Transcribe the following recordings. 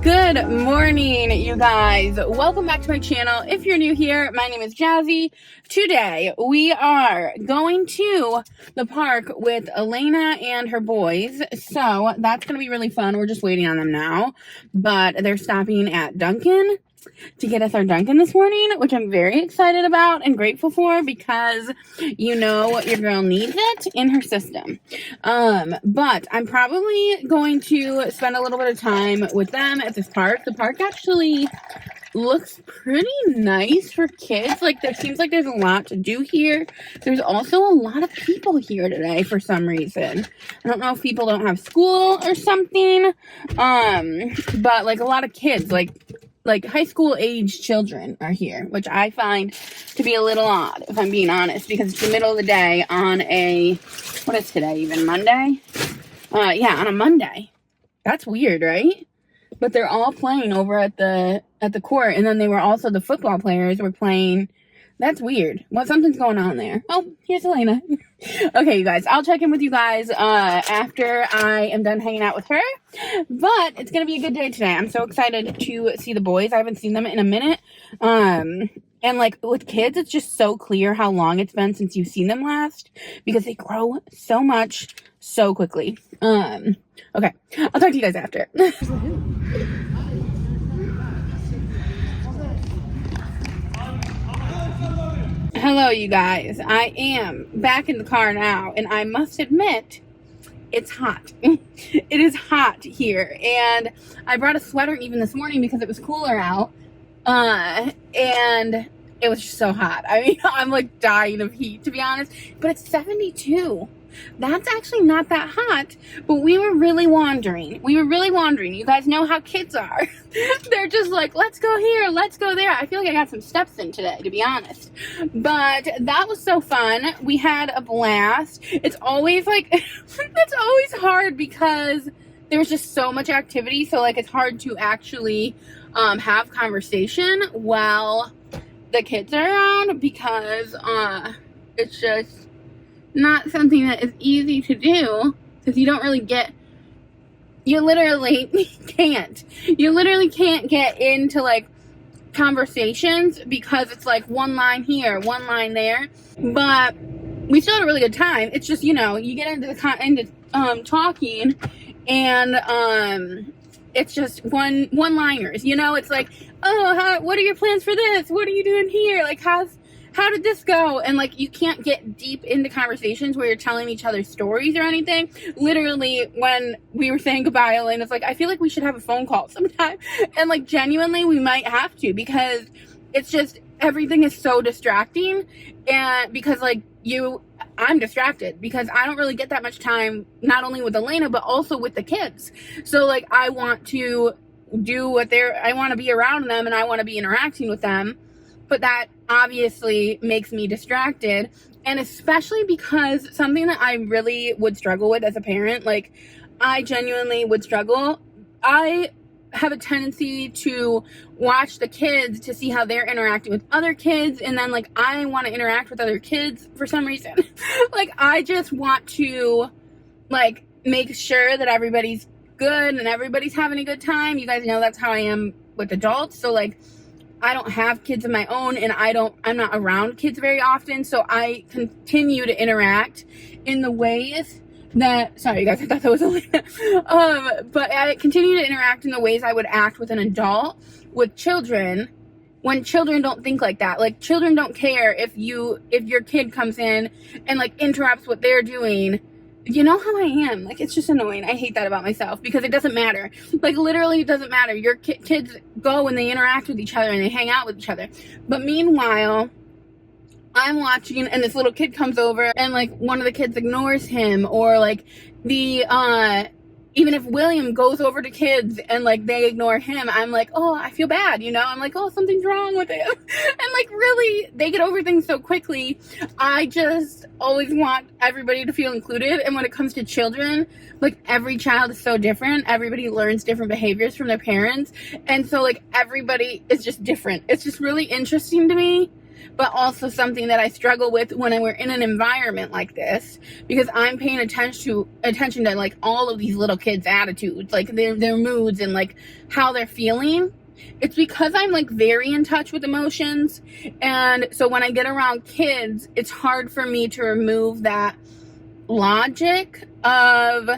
Good morning, you guys. Welcome back to my channel. If you're new here, my name is Jazzy. Today, we are going to the park with Elena and her boys. So, that's going to be really fun. We're just waiting on them now. But they're stopping at Dunkin' to get us our Dunkin' this morning, which I'm very excited about and grateful for because you know your girl needs it in her system. But I'm probably going to spend a little bit of time with them at this park. The park actually looks pretty nice for kids. Like, there seems like there's a lot to do here. There's also a lot of people here today for some reason. I don't know if people don't have school or something. But like a lot of kids, like high school age children are here, which I find to be a little odd, if I'm being honest, because it's the middle of the day on a, what is today, even Monday? Yeah, on a Monday. That's weird, right? But they're all playing over at the court, and then they were also, the football players were playing. That's weird. Well, something's going on there. Oh, here's Elena. Okay, you guys, I'll check in with you guys after I am done hanging out with her. But it's going to be a good day today. I'm so excited to see the boys. I haven't seen them in a minute. And like with kids, it's just so clear how long it's been since you've seen them last because they grow so much so quickly. Okay, I'll talk to you guys after. Hello, you guys. I am back in the car now, and I must admit, it's hot. It is hot here, and I brought a sweater even this morning because it was cooler out, and it was just so hot. I mean, I'm like dying of heat, to be honest, but it's 72. That's actually not that hot, but we were really wandering. You guys know how kids are. They're just like, let's go here, let's go there. I feel like I got some steps in today, to be honest. But that was so fun. We had a blast. It's always like, it's always hard because there's just so much activity. So like, it's hard to actually have conversation while the kids are around because it's just not something that is easy to do because you don't really get, you literally can't get into like conversations because it's like one line here, one line there, but we still had a really good time. It's just, you know, you get into talking and it's just one-liners, you know. It's like, oh, what are your plans for this? What are you doing here? Like, how did this go? And like, you can't get deep into conversations where you're telling each other stories or anything. Literally, when we were saying goodbye, Elena's like, I feel like we should have a phone call sometime. And like, genuinely, we might have to because it's just, everything is so distracting. And because like I'm distracted because I don't really get that much time, not only with Elena, but also with the kids. So like, I want to do I want to be around them and I want to be interacting with them. But that obviously makes me distracted. And especially because something that I really would struggle with as a parent, like I genuinely would struggle. I have a tendency to watch the kids to see how they're interacting with other kids. And then like, I want to interact with other kids for some reason. Like, I just want to like make sure that everybody's good and everybody's having a good time. You guys know that's how I am with adults. So like, I don't have kids of my own and I'm not around kids very often. So I continue to interact in the ways that, sorry you guys, I thought that was Elena. But I continue to interact in the ways I would act with an adult. With children, when children don't think like that, like children don't care if your kid comes in and like interrupts what they're doing. You know how I am. Like, it's just annoying. I hate that about myself because it doesn't matter. Like, literally, it doesn't matter. Your kids go and they interact with each other and they hang out with each other. But meanwhile, I'm watching and this little kid comes over and, like, one of the kids ignores him. Or, like, even if William goes over to kids and like they ignore him, I'm like, oh, I feel bad, you know? I'm like, oh, something's wrong with him. And like, really, they get over things so quickly. I just always want everybody to feel included. And when it comes to children, like every child is so different. Everybody learns different behaviors from their parents. And so like everybody is just different. It's just really interesting to me but also something that I struggle with when we're in an environment like this, because I'm paying attention to like all of these little kids' attitudes, like their moods and like how they're feeling. It's because I'm like very in touch with emotions, and so when I get around kids, it's hard for me to remove that logic of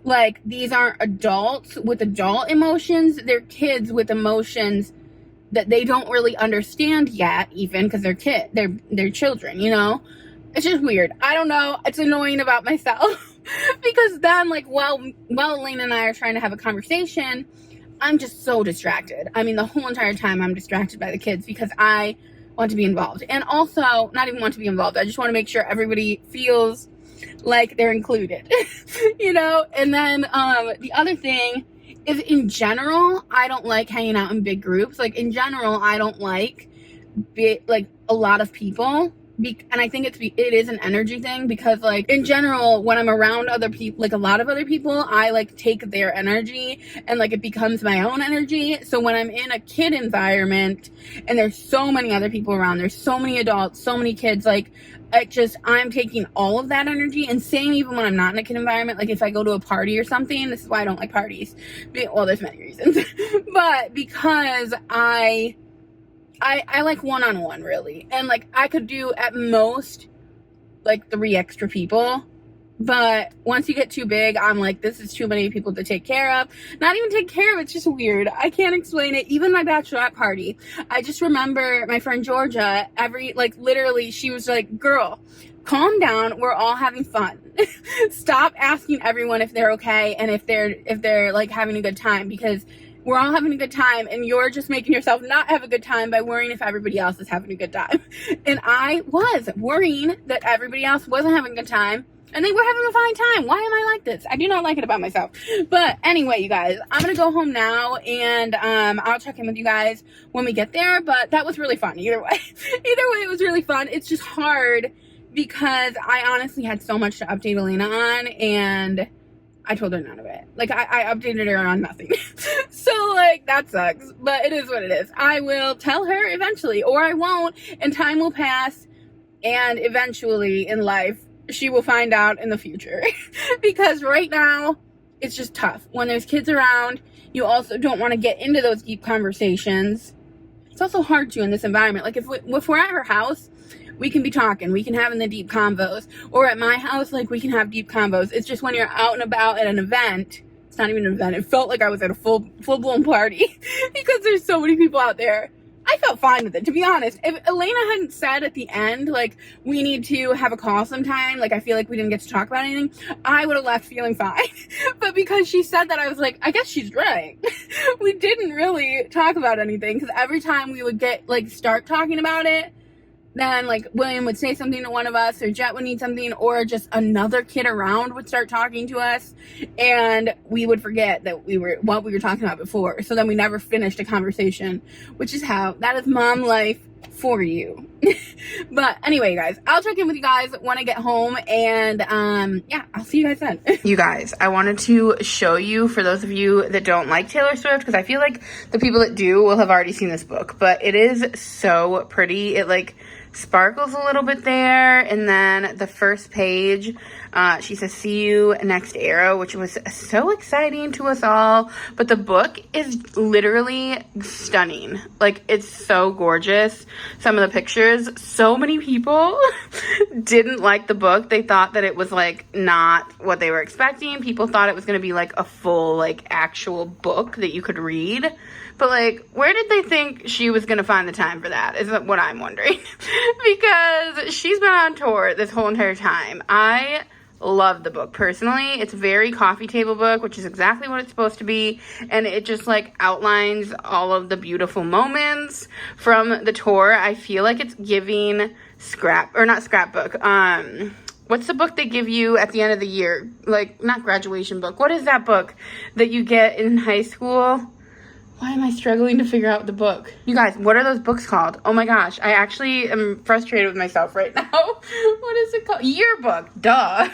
like, these aren't adults with adult emotions, they're kids with emotions that they don't really understand yet, even, because they're children, you know? It's just weird. I don't know. It's annoying about myself because then, like, while Elena and I are trying to have a conversation, I'm just so distracted. I mean, the whole entire time I'm distracted by the kids because I want to be involved. And also, not even want to be involved, I just want to make sure everybody feels like they're included, you know? And then the other thing is, in general, I don't like hanging out in big groups. Like, in general, I don't like a lot of people. And I think it is an energy thing, because like, in general, when I'm around other people, like a lot of other people, I like take their energy and like it becomes my own energy. So when I'm in a kid environment and there's so many other people around, there's so many adults, so many kids, like I'm taking all of that energy. And same even when I'm not in a kid environment, like if I go to a party or something, this is why I don't like parties. Well, there's many reasons, but because I like one-on-one, really. And like I could do at most like 3 extra people, but once you get too big, I'm like, this is too many people to take care of. Not even take care of, it's just weird. I can't explain it. Even my bachelorette party, I just remember my friend Georgia, literally, she was like, girl, calm down, we're all having fun. Stop asking everyone if they're okay and if they're like having a good time, because we're all having a good time and you're just making yourself not have a good time by worrying if everybody else is having a good time. And I was worrying that everybody else wasn't having a good time and they were having a fine time. Why am I like this? I do not like it about myself. But anyway, you guys, I'm going to go home now, and I'll check in with you guys when we get there. But that was really fun either way. Either way, it was really fun. It's just hard because I honestly had so much to update Elena on, and I told her none of it. Like, I updated her on nothing. So, like, that sucks. But it is what it is. I will tell her eventually, or I won't, and time will pass, and eventually in life, she will find out in the future. Because right now, it's just tough. When there's kids around, you also don't want to get into those deep conversations. It's also hard to in this environment. Like, if we're at her house, we can be talking, we can have in the deep convos. Or at my house, like, we can have deep convos. It's just when you're out and about at an event, it's not even an event, it felt like I was at a full-blown party because there's so many people out there. I felt fine with it, to be honest. If Elena hadn't said at the end, like, we need to have a call sometime, like, I feel like we didn't get to talk about anything, I would have left feeling fine. But because she said that, I was like, I guess she's right. We didn't really talk about anything, because every time we would start talking about it, then, like, William would say something to one of us, or Jet would need something, or just another kid around would start talking to us, and we would forget what we were talking about before. So then we never finished a conversation, which is that is mom life for you. But anyway, guys, I'll check in with you guys when I get home, and yeah, I'll see you guys then. You guys, I wanted to show you, for those of you that don't like Taylor Swift, because I feel like the people that do will have already seen this book, but it is so pretty. It like sparkles a little bit there, and then the first page, she says, see you next arrow, which was so exciting to us all. But the book is literally stunning. Like, it's so gorgeous. Some of the pictures, so many people didn't like the book. They thought that it was like not what they were expecting. People thought it was going to be like a full, like, actual book that you could read. But, like, where did they think she was going to find the time for that, is what I'm wondering. Because she's been on tour this whole entire time. I love the book, personally. It's a very coffee table book, which is exactly what it's supposed to be. And it just, like, outlines all of the beautiful moments from the tour. I feel like it's giving not scrapbook. What's the book they give you at the end of the year? Like, not graduation book. What is that book that you get in high school? Why am I struggling to figure out the book? You guys, what are those books called? Oh my gosh, I actually am frustrated with myself right now. What is it called? Yearbook, duh.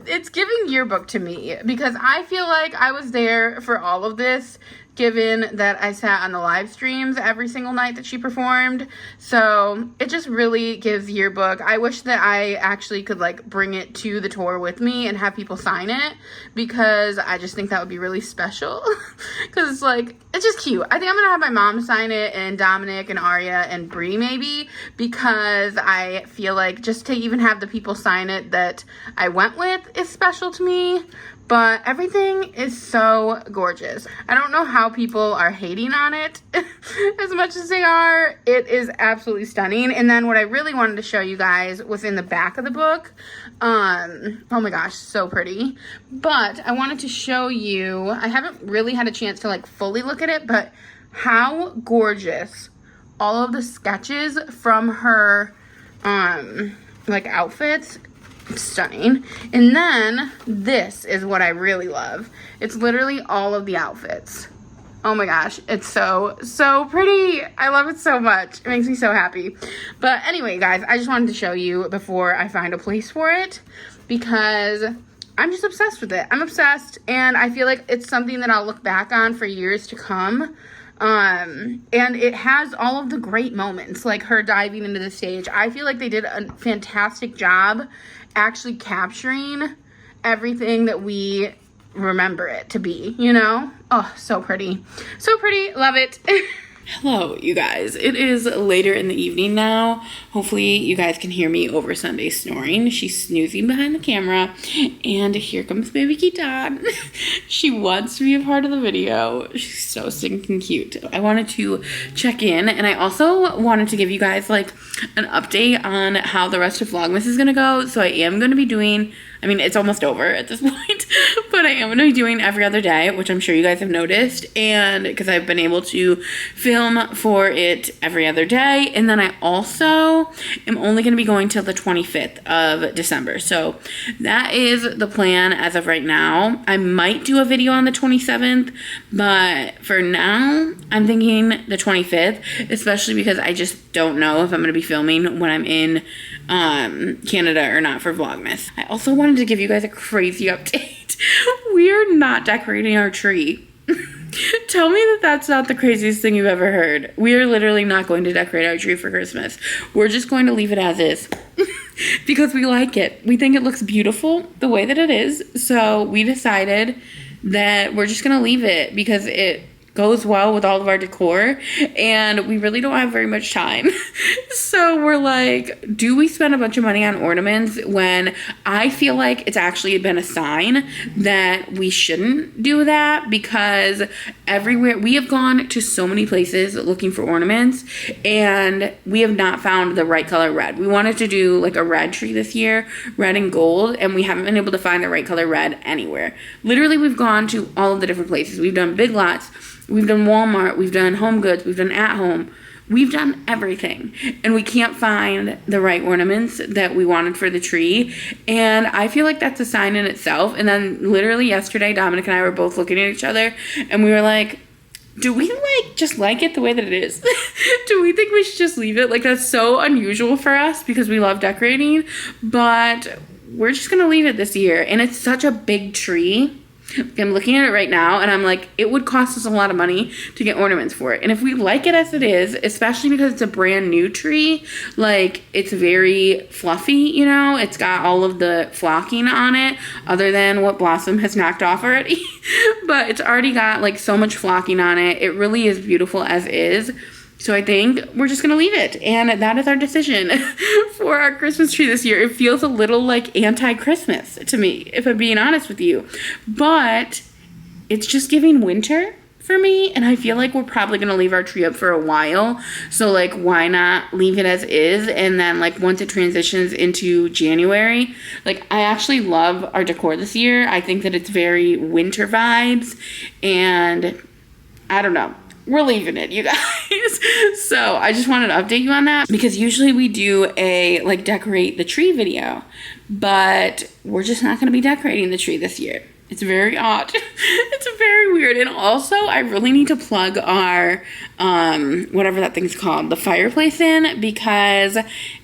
It's giving yearbook to me because I feel like I was there for all of this, given that I sat on the live streams every single night that she performed. So it just really gives yearbook. I wish that I actually could like bring it to the tour with me and have people sign it, because I just think that would be really special. Because it's like, it's just cute. I think I'm gonna have my mom sign it, and Dominic and Aria and Bree maybe, because I feel like just to even have the people sign it that I went with is special to me. But everything is so gorgeous. I don't know how people are hating on it as much as they are. It is absolutely stunning. And then what I really wanted to show you guys was in the back of the book. Oh my gosh, so pretty. But I wanted to show you, I haven't really had a chance to like fully look at it, but how gorgeous all of the sketches from her like outfits. Stunning. And then this is what I really love. It's literally all of the outfits. Oh my gosh, it's so pretty. I love it so much. It makes me so happy. But anyway, guys, I just wanted to show you before I find a place for it, because I'm just obsessed with it. I'm obsessed, and I feel like it's something that I'll look back on for years to come. And it has all of the great moments, like her diving into the stage. I feel like they did a fantastic job actually capturing everything that we remember it to be, you know? Oh, so pretty. So pretty. Love it. Hello, you guys. It is later in the evening now. Hopefully you guys can hear me over Sunday snoring. She's snoozing behind the camera. And here comes baby Keaton. She wants to be a part of the video. She's so stinking cute. I wanted to check in, and I also wanted to give you guys like an update on how the rest of Vlogmas is going to go. So I am going to be doing, I mean, it's almost over at this point, but I am going to be doing every other day, which I'm sure you guys have noticed, and because I've been able to film for it every other day. And then I also am only going to be going till the 25th of December. So that is the plan as of right now. I might do a video on the 27th, but for now, I'm thinking the 25th, especially because I just don't know if I'm going to be filming when I'm in Canada or not for Vlogmas. I also wanted to give you guys a crazy update. We're not decorating our tree. Tell me that that's not the craziest thing you've ever heard. We are literally not going to decorate our tree for Christmas. We're just going to leave it as is. Because we like it. We think it looks beautiful the way that it is. So we decided that we're just going to leave it because it goes well with all of our decor, and we really don't have very much time. So we're like, do we spend a bunch of money on ornaments when I feel like it's actually been a sign that we shouldn't do that? Because everywhere we have gone to so many places looking for ornaments, and we have not found the right color red. We wanted to do like a red tree this year, red and gold, and we haven't been able to find the right color red anywhere. Literally, we've gone to all of the different places. We've done Big Lots, we've done Walmart, we've done Home Goods, we've done At Home. We've done everything, and we can't find the right ornaments that we wanted for the tree. And I feel like that's a sign in itself. And then literally yesterday, Dominic and I were both looking at each other, and we were like, do we like just like it the way that it is? Do we think we should just leave it? Like, that's so unusual for us because we love decorating, but we're just gonna leave it this year. And it's such a big tree. I'm looking at it right now, and I'm like, it would cost us a lot of money to get ornaments for it. And if we like it as it is, especially because it's a brand new tree, like, it's very fluffy, you know? It's got all of the flocking on it, other than what Blossom has knocked off already. But it's already got, like, so much flocking on it. It really is beautiful as is. So I think we're just going to leave it. And that is our decision for our Christmas tree this year. It feels a little like anti-Christmas to me, if I'm being honest with you. But it's just giving winter for me. And I feel like we're probably going to leave our tree up for a while. So, like, why not leave it as is? And then, like, once it transitions into January, like, I actually love our decor this year. I think that it's very winter vibes. And I don't know. We're leaving it, you guys. So I just wanted to update you on that because usually we do a like decorate the tree video, but we're just not going to be decorating the tree this year. It's very odd. It's very weird. And also, I really need to plug our, whatever that thing's called, the fireplace in, because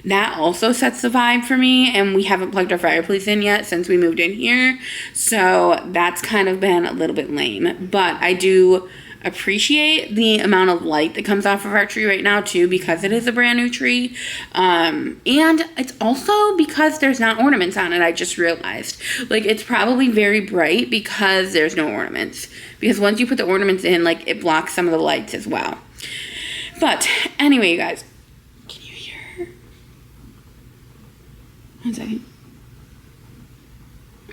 that also sets the vibe for me. And we haven't plugged our fireplace in yet since we moved in here. So that's kind of been a little bit lame. But I do appreciate the amount of light that comes off of our tree right now too, because it is a brand new tree, and it's also because there's not ornaments on it. I just realized, like, it's probably very bright because there's no ornaments, because once you put the ornaments in, like, it blocks some of the lights as well. But anyway, you guys, can you hear her? 1 second.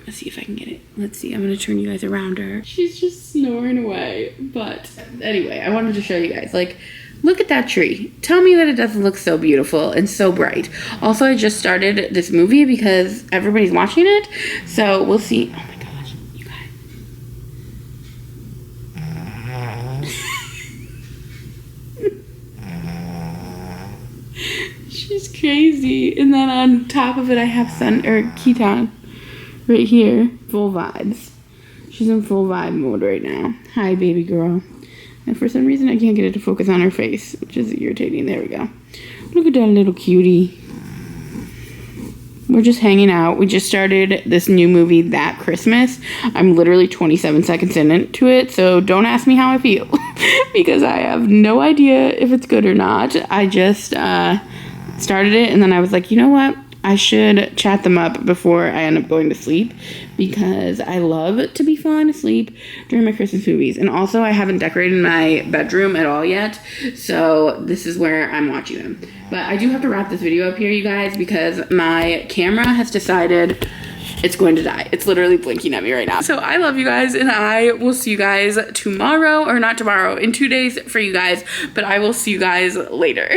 Let's see if I can get it. Let's see. I'm going to turn you guys around her. She's just snoring away. But anyway, I wanted to show you guys. Like, look at that tree. Tell me that it doesn't look so beautiful and so bright. Also, I just started this movie because everybody's watching it. So we'll see. Oh my gosh, you guys. She's crazy. And then on top of it, I have Keaton. Right here, full vibes. She's in full vibe mode right now. Hi, baby girl. And for some reason, I can't get it to focus on her face, which is irritating. There we go. Look at that little cutie. We're just hanging out. We just started this new movie that Christmas. I'm literally 27 seconds into it, so don't ask me how I feel because I have no idea if it's good or not. I just started it, and then I was like, you know what? I should chat them up before I end up going to sleep, because I love to be falling asleep during my Christmas movies. And also, I haven't decorated my bedroom at all yet, so this is where I'm watching them. But I do have to wrap this video up here, you guys, because my camera has decided it's going to die. It's literally blinking at me right now. So I love you guys, and I will see you guys tomorrow, or not tomorrow, in 2 days for you guys, but I will see you guys later.